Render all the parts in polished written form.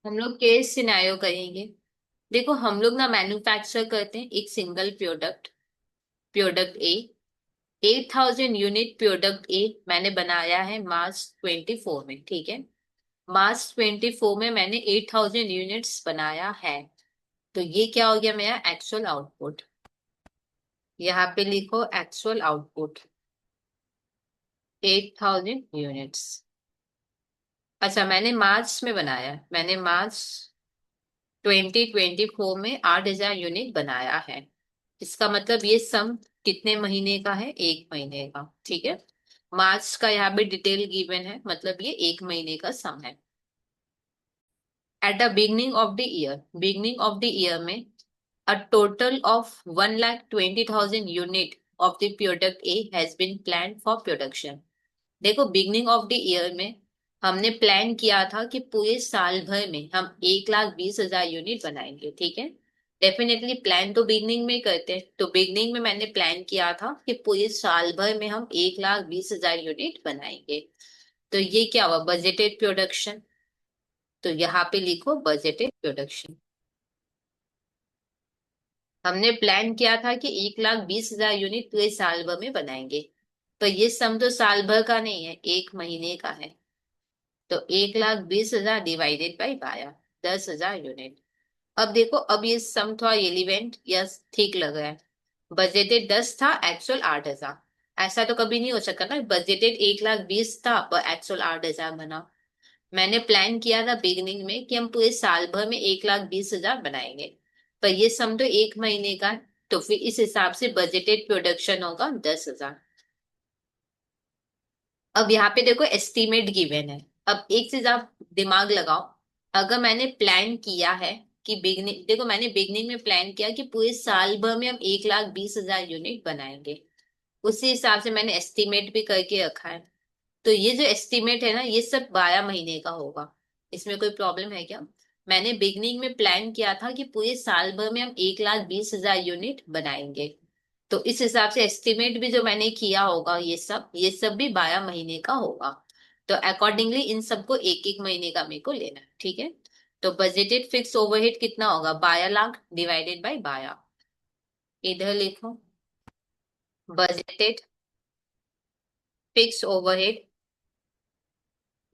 हम लोग case scenario करेंगे। देखो हम लोग ना मैन्युफैक्चर करते हैं एक सिंगल प्रोडक्ट, प्रोडक्ट ए। 8,000 यूनिट प्रोडक्ट ए मैंने बनाया है मार्च 24 में, ठीक है। मार्च 24 में मैंने 8,000 यूनिट्स बनाया है। तो ये क्या हो गया मेरा एक्चुअल आउटपुट। यहाँ पे लिखो एक्चुअल आउटपुट 8,000 यूनिट्स। अच्छा, मैंने मार्च में बनाया, मैंने मार्च 2024 में 8,000 यूनिट बनाया है। इसका मतलब ये सम कितने महीने का है, एक महीने का, ठीक है। मार्च का यहाँ पे डिटेल गिवन है, मतलब ये एक महीने का सम है। Eight the beginning of the year, beginning of the year में a total of 1,20,000 unit of the product A has been planned for production। देखो बिगनिंग ऑफ द ईयर में हमने प्लान किया था कि पूरे साल भर में हम 1,20,000 यूनिट बनाएंगे, ठीक है। डेफिनेटली प्लान तो बिगनिंग में करते हैं, तो बिगनिंग में मैंने प्लान किया था कि पूरे साल भर में हम 1,20,000 यूनिट बनाएंगे। तो ये क्या हुआ, बजटेड प्रोडक्शन। तो यहाँ पे लिखो बजटेड प्रोडक्शन। हमने प्लान किया था कि 1,20,000 यूनिट पूरे साल भर में बनाएंगे। तो ये सम तो साल भर का नहीं है, एक महीने का है। तो 1,20,000 डिवाइडेड बाई 10,000 यूनिट। अब देखो, अब ये सम थोड़ा रिलेवेंट या ठीक लग रहा है। बजटेड 10 था, एक्चुअल 8,000। ऐसा तो कभी नहीं हो सकता ना, बजटेड 1,20,000 था पर एक्चुअल 8,000 बना। मैंने प्लान किया था बिगनिंग में कि हम पूरे साल भर में 1,20,000 बनाएंगे, पर ये सम तो एक महीने का है। तो फिर इस हिसाब से बजटेड प्रोडक्शन होगा 10,000। अब यहाँ पे देखो एस्टीमेट गिवन है। अब एक चीज आप दिमाग लगाओ। अगर मैंने प्लान किया है कि बिगनिंग, देखो मैंने बिगनिंग में प्लान किया कि पूरे साल भर में हम 1,20,000 यूनिट बनाएंगे, उसी हिसाब से मैंने एस्टीमेट भी करके रखा है। तो ये जो एस्टीमेट है ना, ये सब 12 महीने का होगा। इसमें कोई प्रॉब्लम है क्या। मैंने बिगनिंग में प्लान किया था कि पूरे साल भर में हम 1,20,000 यूनिट बनाएंगे। तो इस हिसाब से एस्टिमेट भी जो मैंने किया होगा, ये सब भी 12 महीने का होगा। तो अकॉर्डिंगली इन सबको एक एक महीने का मेरे को लेना है, ठीक है। तो बजटेड फिक्स ओवरहेड कितना होगा, 12 लाख डिवाइडेड बाई 12। इधर लिखो budgeted fix overhead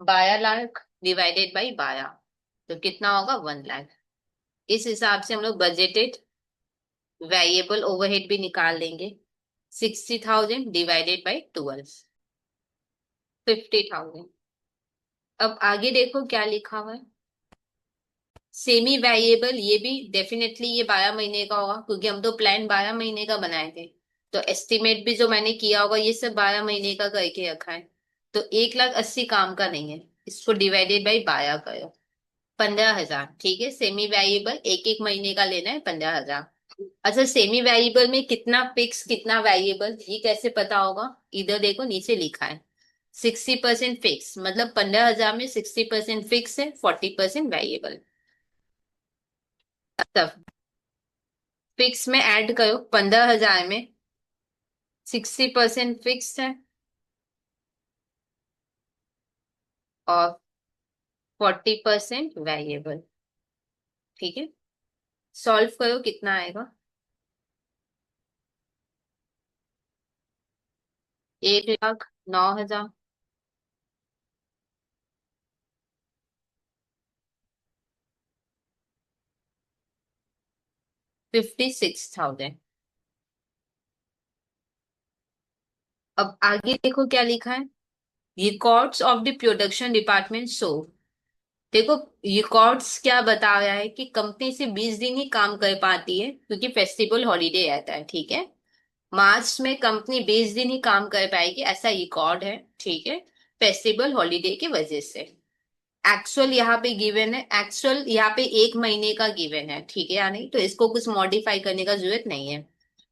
12 lakh divided by 12। तो कितना होगा, 1 लाख। इस हिसाब से हम लोग बजटेड वेरिएबल ओवरहेड भी निकाल लेंगे। 60,000 डिवाइडेड बाई 12, 50,000। अब आगे देखो क्या लिखा हुआ है। सेमी वेरिएबल, ये भी डेफिनेटली ये 12 महीने का होगा, क्योंकि हम तो प्लान 12 महीने का बनाए थे। तो एस्टिमेट भी जो मैंने किया होगा ये सब 12 महीने का करके रखा है। तो 1,80,000 काम का नहीं है, इसको डिवाइडेड बाई 12 करो। 15,000, ठीक है। सेमी वेरिएबल एक एक महीने का लेना है, 15,000। अच्छा, सेमी वेरिएबल में कितना फिक्स कितना वेरिएबल, ये कैसे पता होगा। इधर देखो नीचे लिखा है 60% फिक्स, मतलब 15,000 में 60% फिक्स है, 40% वेरिएबल। तब फिक्स में ऐड करो, 15,000 में 60% फिक्स है और 40% वेरिएबल, ठीक है। सॉल्व करो कितना आएगा। 1,09,000। 56,000। अब आगे देखो क्या लिखा है। Records of the production department show. देखो रिकॉर्ड्स क्या बता रहा है कि कंपनी से 20 दिन ही काम कर पाती है, क्योंकि फेस्टिवल हॉलीडे रहता है, ठीक है। मार्च में कंपनी 20 दिन ही काम कर पाएगी, ऐसा रिकॉर्ड है, ठीक है। फेस्टिवल हॉलीडे की वजह से। एक्चुअल यहाँ पे गिवन है, एक्चुअल यहाँ पे एक महीने का गिवन है, ठीक है या नहीं, तो इसको कुछ मॉडिफाई करने का जरूरत नहीं है।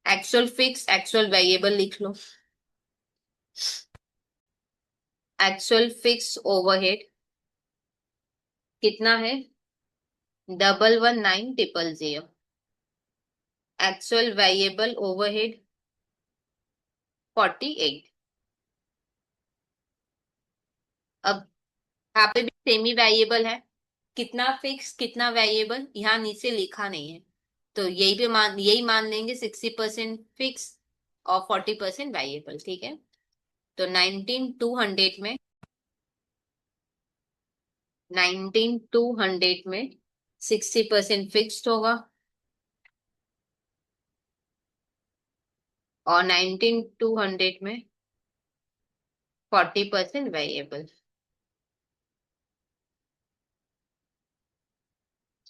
एक्चुअल फिक्स एक्चुअल वेरिएबल लिख लो। एक्चुअल फिक्स ओवरहेड कितना है, 119,000। Actual variable overhead 48। अब यहाँ पे भी सेमी वेरिएबल है, कितना फिक्स कितना वेरिएबल यहाँ नीचे लिखा नहीं है, तो यही मान लेंगे 60% फिक्स और 40% वेरिएबल, ठीक है। तो 19 में 60% फिक्स्ड होगा और 19 में 40% वेरिएबल।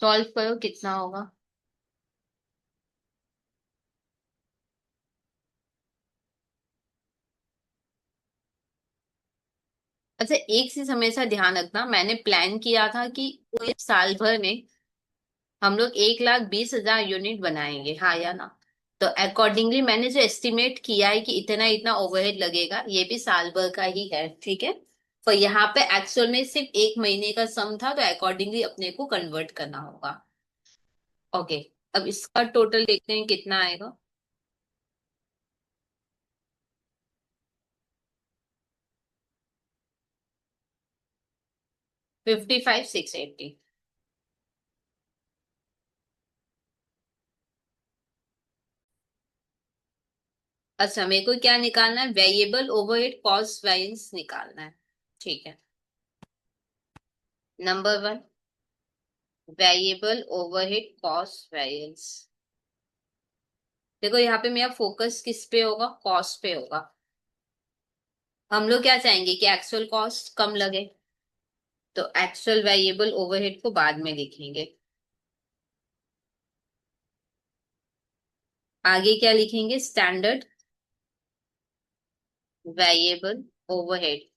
सॉल्व करो कितना होगा। अच्छा, एक चीज हमेशा ध्यान रखना, मैंने प्लान किया था कि पूरे साल भर में हम लोग 1,20,000 यूनिट बनाएंगे, हाँ या ना। तो अकॉर्डिंगली मैंने जो एस्टिमेट किया है कि इतना इतना ओवरहेड लगेगा, ये भी साल भर का ही है, ठीक है। तो यहाँ पे एक्चुअल में सिर्फ एक महीने का सम था, तो अकॉर्डिंगली अपने को कन्वर्ट करना होगा। ओके, अब इसका टोटल देखते हैं कितना आएगा। 55,680। अच्छा, मेरे को क्या निकालना है, वेरिएबल ओवरहेड कॉस्ट वेरिएंस निकालना है, ठीक है। Number one, variable overhead cost variance. देखो यहाँ पे मेरा फोकस किस पे होगा, कॉस्ट पे होगा। हम लोग क्या चाहेंगे कि एक्चुअल कॉस्ट कम लगे, तो एक्चुअल वेरिएबल ओवरहेड को बाद में लिखेंगे। आगे क्या लिखेंगे, स्टैंडर्ड वेरिएबल ओवरहेड,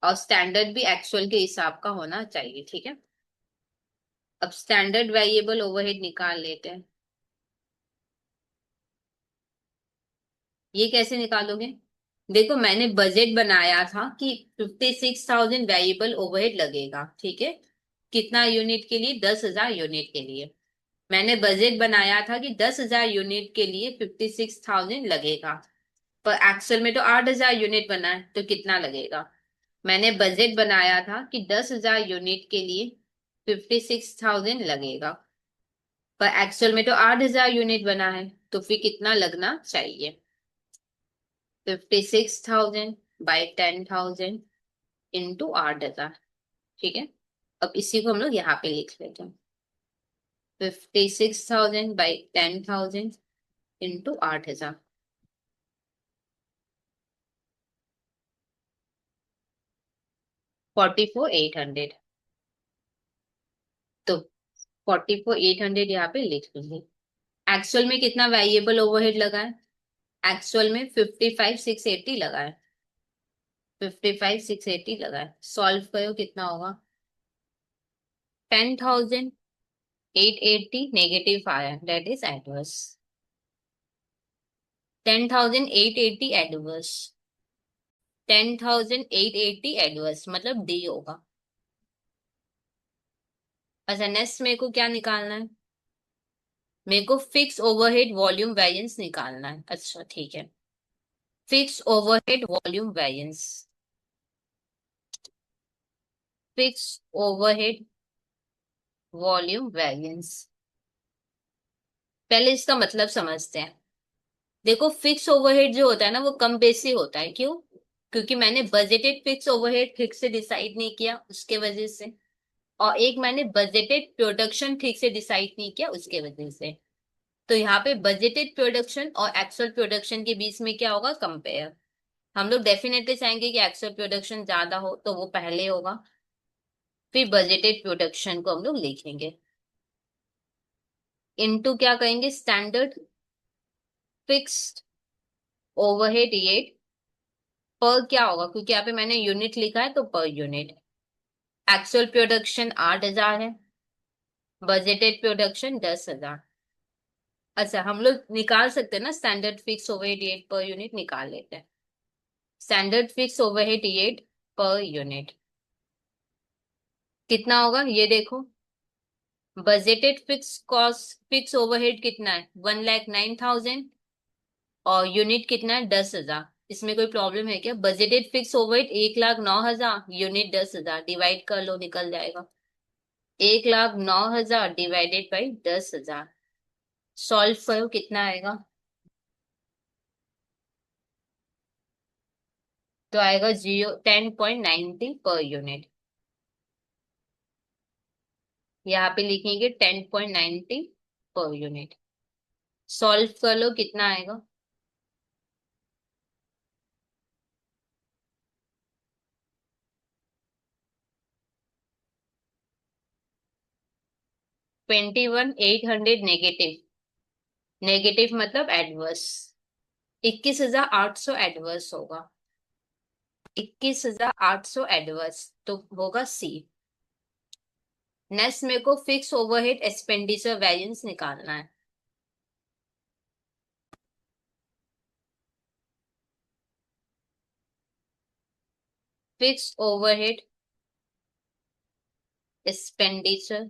और स्टैंडर्ड भी एक्चुअल के हिसाब का होना चाहिए, ठीक है। अब स्टैंडर्ड वेरिएबल ओवरहेड निकाल लेते हैं। ये कैसे निकालोगे, देखो मैंने बजट बनाया था कि 56,000 वेरिएबल ओवरहेड लगेगा, ठीक है। कितना यूनिट के लिए, 10,000 यूनिट के लिए। मैंने बजट बनाया था कि 10,000 यूनिट के लिए 56,000 लगेगा, पर एक्चुअल में तो 8,000 यूनिट बना है, तो कितना लगेगा। मैंने बजट बनाया था कि 10,000 यूनिट के लिए 56,000 लगेगा, पर एक्चुअल में तो 8,000 यूनिट बना है, तो फिर कितना लगना चाहिए। 56,000 बाई 10,000 इंटू 8,000, ठीक है। अब इसी को हम लोग यहाँ पे लिख लेते हैं, 56,000 बाई 10,000 इंटू 8,000, 44,800। तो 44,800 यहाँ पे लिख लेंगे। एक्चुअल में कितना वेरिएबल ओवरहेड लगा है, एक्चुअल में 55,680 लगा है, 55,680 लगा है। सॉल्व करो कितना होगा, 10,880 नेगेटिव आया, that is adverse. 10,880 adverse, 10,880 adverse मतलब डी होगा। अच्छा, नेक्स्ट मेरे को क्या निकालना है, मेरे को फिक्स ओवरहेड वॉल्यूम वेरिएंस निकालना है। अच्छा ठीक है, fix overhead volume variance, fix overhead volume variance. पहले इसका मतलब समझते हैं। देखो फिक्स ओवरहेड जो होता है ना, वो कम बेसी होता है, क्यों, क्योंकि मैंने बजटेड फिक्स ओवरहेड ठीक से डिसाइड नहीं किया उसके वजह से, और एक मैंने बजटेड प्रोडक्शन ठीक से डिसाइड नहीं किया उसके वजह से। तो यहाँ पे बजटेड प्रोडक्शन और एक्चुअल प्रोडक्शन के बीच में क्या होगा, कंपेयर। हम लोग डेफिनेटली चाहेंगे कि एक्चुअल प्रोडक्शन ज्यादा हो, तो वो पहले होगा, फिर बजटेड प्रोडक्शन को हम लोग लिखेंगे, इनटू क्या कहेंगे, स्टैंडर्ड फिक्स्ड ओवरहेड रेट पर क्या होगा, क्योंकि यहाँ पे मैंने यूनिट लिखा है तो पर यूनिट। एक्चुअल प्रोडक्शन 8,000 है, बजटेड प्रोडक्शन 10,000। अच्छा, हम लोग निकाल सकते हैं ना, standard fix overhead rate per unit निकाल लेते हैं। Standard fix overhead rate per unit कितना होगा, ये देखो। Budgeted fix cost fix overhead कितना है, 1,09,000, और यूनिट कितना है, 10,000। इसमें कोई प्रॉब्लम है क्या, budgeted fix overhead 1,09,000, unit 10,000, divide कर लो निकल जाएगा। 1,09,000 डिवाइडेड बाई 10,000। सॉल्व करो कितना आएगा। तो आएगा 10.90 पर यूनिट। यहाँ पे लिखेंगे 10.90 पर यूनिट। सॉल्व कर लो कितना आएगा। 21,800 नेगेटिव। नेगेटिव मतलब एडवर्स। 21,800 एडवर्स होगा। 21,800 एडवर्स तो होगा सी। नेक्स्ट मेरे को फिक्स ओवरहेड एक्सपेंडिचर वैरियंस निकालना है। फिक्स ओवरहेड एक्सपेंडिचर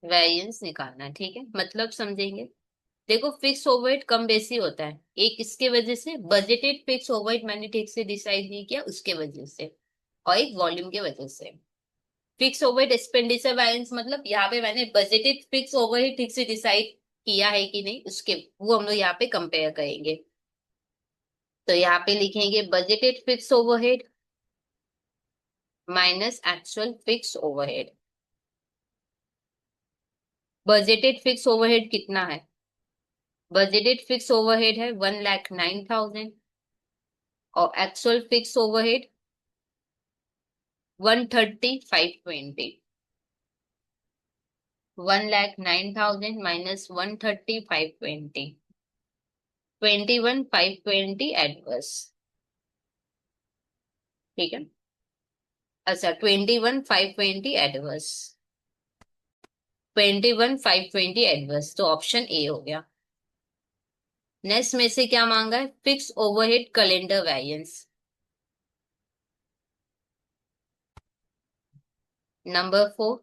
वेरिएंस निकालना है, ठीक है, मतलब समझेंगे। देखो फिक्स ओवरहेड कम बेसी होता है, एक इसके वजह से बजटेड फिक्स ओवरहेड मैंने ठीक से डिसाइड नहीं किया उसके वजह से, और एक वॉल्यूम के वजह से। फिक्स ओवरहेड एक्सपेंडिचर वेरिएंस मतलब यहाँ पे मैंने बजटेड फिक्स ओवरहेड ठीक से डिसाइड किया है कि नहीं, उसके वो हम लोग यहाँ पे कंपेयर करेंगे। तो यहाँ पे लिखेंगे budgeted fix overhead minus actual fix overhead. Budgeted fix overhead कितना है। बजटेड फिक्स ओवरहेड है 1,09,000 और actual fix overhead 130,520। 1,09,000 minus 130,520, 21,520 adverse. ठीक है, अच्छा 21,520 एडवर्स। 21,520 एडवर्स तो ऑप्शन ए हो गया। नेक्स्ट में से क्या मांगा है, fix overhead calendar variance. Number 4।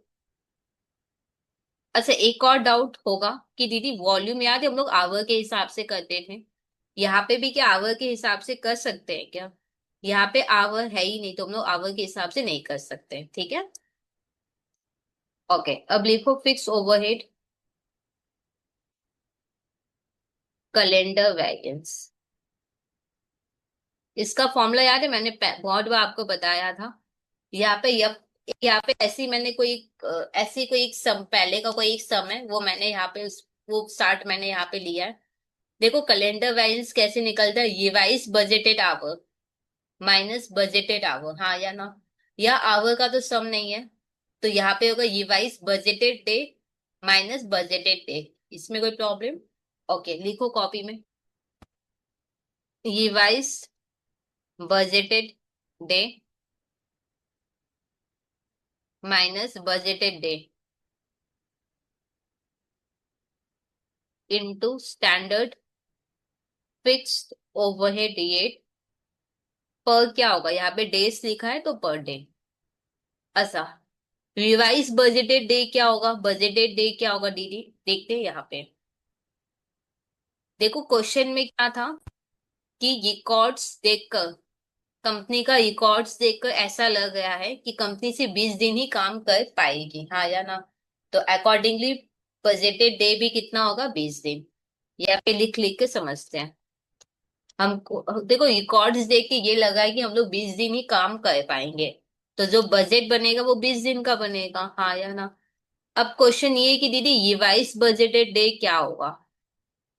अच्छा एक और डाउट होगा कि दीदी वॉल्यूम याद है हम लोग आवर के हिसाब से करते थे, यहाँ पे भी क्या आवर के हिसाब से कर सकते हैं क्या। यहाँ पे आवर है ही नहीं तो हम लोग आवर के हिसाब से नहीं कर सकते, ठीक है। ओके अब लिखो फिक्स ओवरहेड कैलेंडर वैरियंस। इसका फॉर्मूला याद है, मैंने बहुत बार आपको बताया था। यहाँ पे यहाँ पे ऐसी मैंने कोई ऐसी कोई एक सम पहले का कोई एक सम है वो मैंने यहाँ पे वो स्टार्ट मैंने यहाँ पे लिया है। देखो कैलेंडर वैरियंस कैसे निकलता है, revise budgeted hour minus budgeted hour, हाँ या ना। या आवर का तो सम नहीं है, तो यहाँ पे होगा revise budgeted day minus budgeted day. इसमें कोई प्रॉब्लम। ओके लिखो कॉपी में, revise budgeted day minus budgeted day into standard fixed overhead rate पर क्या होगा, यहाँ पे डेज लिखा है तो पर डे। अच्छा रिवाइज बजटेड डे क्या होगा, बजटेड डे क्या होगा दीदी, देखते हैं यहाँ पे। देखो क्वेश्चन में क्या था कि रिकॉर्ड्स देखकर, कंपनी का रिकॉर्ड्स देखकर ऐसा लग रहा है कि कंपनी से 20 दिन ही काम कर पाएगी, हाँ या ना। तो अकॉर्डिंगली बजटेड डे भी कितना होगा, 20 दिन। यहाँ पे लिख लिख के समझते हैं। हमको देखो रिकॉर्ड्स देख के ये लगा है कि हम लोग 20 दिन ही काम कर पाएंगे, तो जो बजट बनेगा वो 20 दिन का बनेगा, हाँ या ना। अब क्वेश्चन ये है कि दीदी रिवाइज बजटेड डे क्या होगा।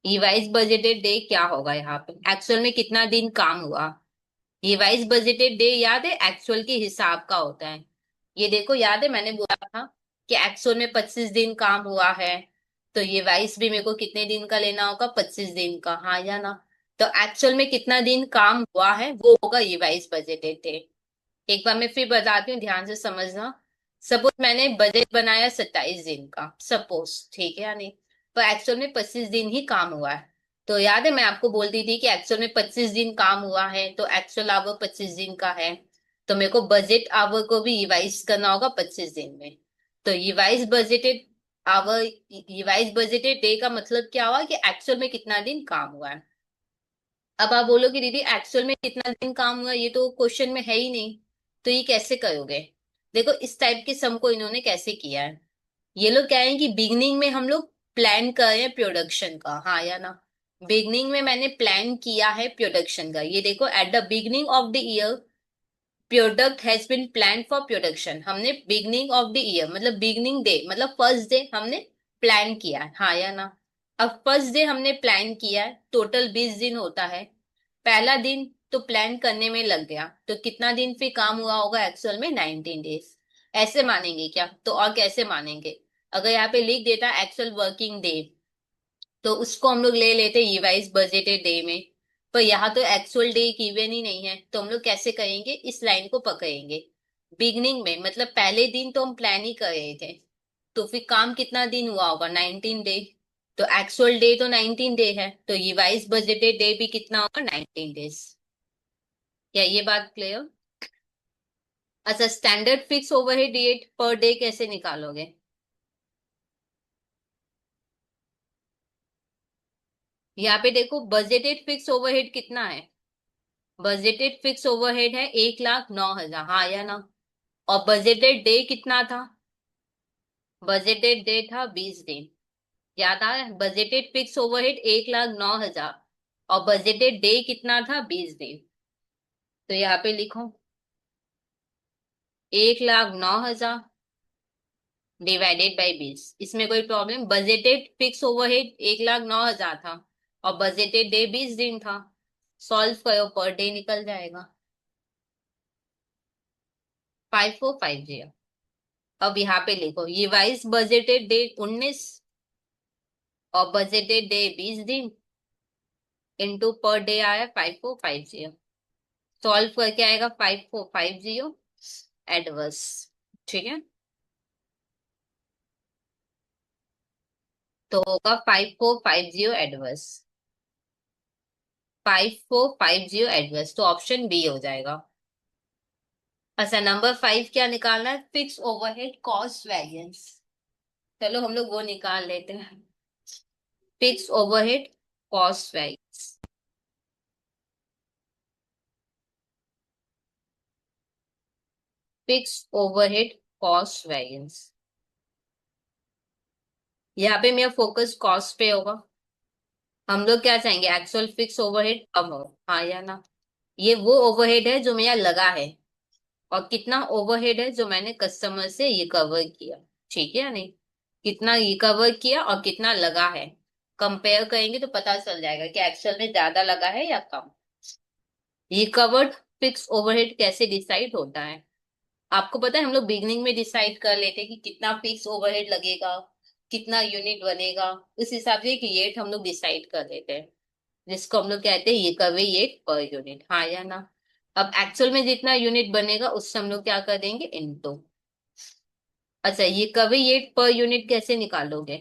रिवाइज बजटेड डे क्या होगा, यहाँ पे एक्चुअल में कितना दिन काम हुआ। रिवाइज बजटेड डे याद है एक्चुअल के हिसाब का होता है। ये देखो याद है मैंने बोला था कि एक्चुअल में 25 दिन काम हुआ है, तो रिवाइज भी मेरे को कितने दिन का लेना होगा, 25 दिन का, हाँ या ना। तो एक्चुअल में कितना दिन काम हुआ है वो होगा रिवाइज बजटेड डे। एक बार मैं फिर बताती हूँ ध्यान से समझना। सपोज मैंने बजट बनाया 27 दिन का, सपोज, ठीक है या नहीं। पर एक्चुअल में 25 दिन ही काम हुआ है। तो याद है मैं आपको बोलती थी कि एक्चुअल में 25 दिन काम हुआ है तो एक्चुअल आवर 25 दिन का है। तो मेरे को बजट आवर को भी रिवाइज करना होगा 25 दिन में। तो revise budgeted hour, revise budgeted day का मतलब क्या हुआ कि एक्चुअल में कितना दिन काम हुआ है। अब आप बोलोगे दीदी एक्चुअल में कितना दिन काम हुआ, ये तो क्वेश्चन में है ही नहीं, तो ये कैसे करोगे। देखो इस टाइप के सम को इन्होंने कैसे किया है, ये लोग क्या है कि बिगनिंग में हम लोग प्लान कर रहे हैं प्रोडक्शन का, हाँ या ना। बिगनिंग में मैंने प्लान किया है प्रोडक्शन का, ये देखो at the beginning of the year product has been plan for production. हमने बिगनिंग ऑफ द ईयर मतलब बिगनिंग डे मतलब फर्स्ट डे हमने प्लान किया है, हाँ या ना। अब फर्स्ट डे हमने प्लान किया है, टोटल 20 दिन होता है। पहला दिन तो प्लान करने में लग गया, तो कितना दिन फिर काम हुआ होगा एक्चुअल में? 19 डेज। ऐसे मानेंगे क्या? तो और कैसे मानेंगे? अगर यहाँ पे लिख देता एक्चुअल वर्किंग डे, तो उसको हम लोग ले लेते रिवाइज बजटेड डे में। पर यहाँ तो एक्चुअल डे गिवन ही नहीं है, तो हम लोग कैसे करेंगे? इस लाइन को पकड़ेंगे। बिगनिंग में मतलब पहले दिन तो हम प्लान ही कर रहे थे, तो फिर काम कितना दिन हुआ होगा? 19 डे। तो एक्चुअल डे तो 19 डे है, तो रिवाइज बजटेड डे भी कितना होगा? 19 डेज। क्या ये बात क्लियर? अच्छा, standard fix overhead rate per day कैसे निकालोगे? यहाँ पे देखो बजटेड फिक्स ओवरहेड कितना है। बजटेड फिक्स ओवरहेड है 1,09,000, हाँ या ना। और बजटेड डे कितना था? बजटेड डे था 20 दिन। याद आ रहा है? बजटेड फिक्स ओवरहेड 1,09,000 और बजटेड डे कितना था? 20 दिन। तो यहाँ पे लिखो 1,09,000 डिवाइडेड बाई 20। इसमें कोई प्रॉब्लम? बजटेड फिक्स ओवरहेड 1,09,000 था और बजटेड डे 20 दिन था। सॉल्व करो, पर डे निकल जाएगा। 5450। अब यहाँ पे लिखो रिवाइज बजटेड डे 19 और बजटेड डे 20 दिन इंटू पर डे आया 5450। सॉल्व करके आएगा 5450 एडवर्स। ठीक है, तो होगा 5450 एडवर्स। 5450 एडवर्स, तो ऑप्शन बी हो जाएगा। अच्छा, नंबर 5 क्या निकालना है? Fix overhead cost variance. चलो हम लोग वो निकाल लेते हैं। Fix overhead cost variance. Fix overhead cost variance. यहाँ पे मेरा फोकस कॉस्ट पे होगा। हम लोग क्या चाहेंगे? एक्चुअल फिक्स ओवरहेड कम हो, हाँ या ना। ये वो ओवरहेड है जो मेरा लगा है, और कितना ओवरहेड है जो मैंने कस्टमर से रिकवर किया। ठीक है या नहीं? कितना रिकवर किया और कितना लगा है, कंपेयर करेंगे तो पता चल जाएगा कि एक्चुअल में ज्यादा लगा है या कम। रिकवर्ड फिक्स ओवरहेड कैसे डिसाइड होता है? आपको पता है, हम लोग बिगनिंग में डिसाइड कर लेते हैं कि कितना फिक्स ओवरहेड लगेगा, कितना यूनिट बनेगा। उस हिसाब से एक रेट हम लोग डिसाइड कर लेते हैं, जिसको हम लोग कहते हैं रिकवरी रेट पर यूनिट, हाँ या ना। अब एक्चुअल में जितना यूनिट बनेगा उससे हम लोग क्या कर देंगे? इनटू। अच्छा, रिकवरी रेट पर यूनिट कैसे निकालोगे?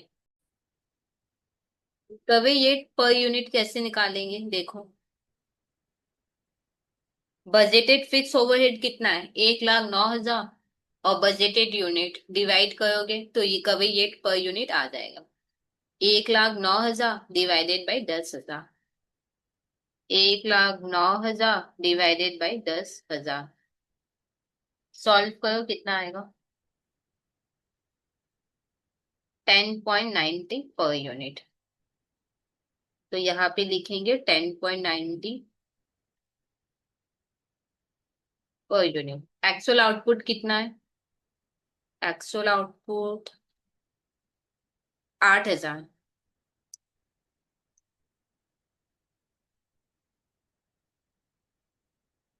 रिकवरी रेट पर यूनिट कैसे निकालेंगे? देखो, बजटेड फिक्स ओवरहेड कितना है? 1,09,000 और बजटेड यूनिट डिवाइड करोगे तो रिकवरी रेट पर यूनिट आ जाएगा 1,09,000 divided by 10,000। 1,09,000 divided by 10,000। Solve करो, कितना आएगा? 10.90 पर यूनिट। तो यहाँ पे लिखेंगे 10.90 पर यूनिट। एक्चुअल आउटपुट कितना है? Actual output 8,000।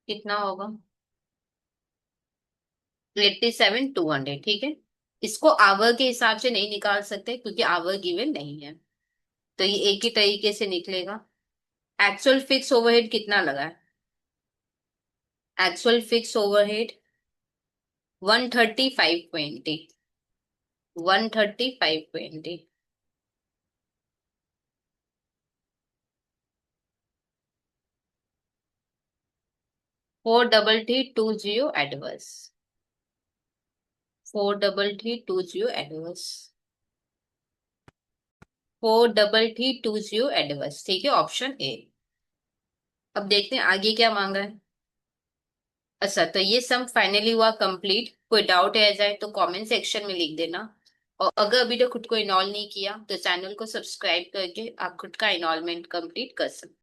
कितना होगा? 87,200। ठीक है, इसको आवर के हिसाब से नहीं निकाल सकते क्योंकि आवर गिवन नहीं है, तो ये एक ही तरीके से निकलेगा। एक्चुअल फिक्स ओवरहेड कितना लगा है? Actual fix overhead 135.20। 135.20। 43320 adverse. 43320 adverse. 43320 adverse, ठीक है, ऑप्शन ए। अब देखते हैं आगे क्या मांगा है। अच्छा, तो ये सम फाइनली हुआ कंप्लीट। कोई डाउट रह जाए तो कमेंट सेक्शन में लिख देना। और अगर अभी तक खुद को इनॉल नहीं किया तो चैनल को सब्सक्राइब करके आप खुद का इनॉलमेंट कंप्लीट कर सकते